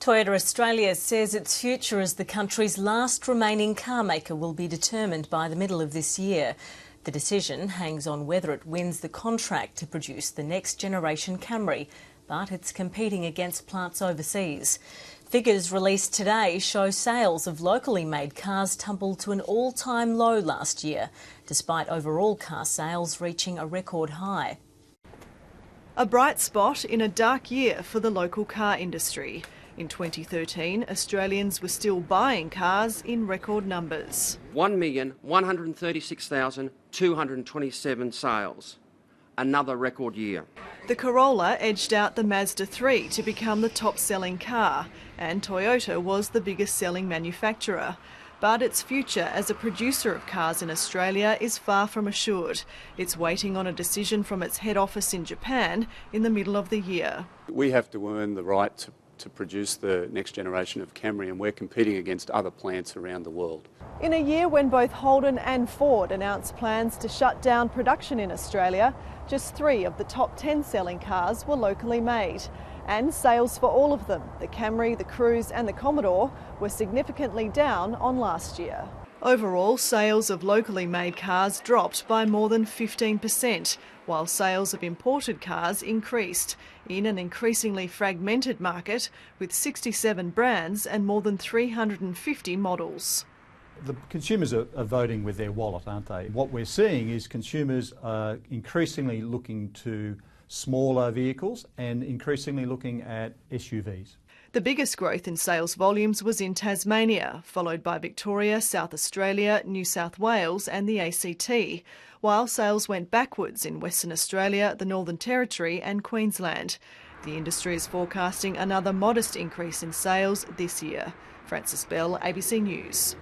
Toyota Australia says its future as the country's last remaining car maker will be determined by the middle of this year. The decision hangs on whether it wins the contract to produce the next generation Camry, but it's competing against plants overseas. Figures released today show sales of locally made cars tumbled to an all-time low last year, despite overall car sales reaching a record high. A bright spot in a dark year for the local car industry. In 2013, Australians were still buying cars in record numbers. 1,136,227 sales. Another record year. The Corolla edged out the Mazda 3 to become the top-selling car, and Toyota was the biggest selling manufacturer. But its future as a producer of cars in Australia is far from assured. It's waiting on a decision from its head office in Japan in the middle of the year. We have to earn the right to produce the next generation of Camry, and we're competing against other plants around the world. In a year when both Holden and Ford announced plans to shut down production in Australia, just 3 of the top 10 selling cars were locally made. And sales for all of them, the Camry, the Cruise and the Commodore, were significantly down on last year. Overall, sales of locally made cars dropped by more than 15%, while sales of imported cars increased, in an increasingly fragmented market with 67 brands and more than 350 models. The consumers are voting with their wallet, aren't they? What we're seeing is consumers are increasingly looking to smaller vehicles and increasingly looking at SUVs. The biggest growth in sales volumes was in Tasmania, followed by Victoria, South Australia, New South Wales and the ACT, while sales went backwards in Western Australia, the Northern Territory and Queensland. The industry is forecasting another modest increase in sales this year. Frances Bell, ABC News.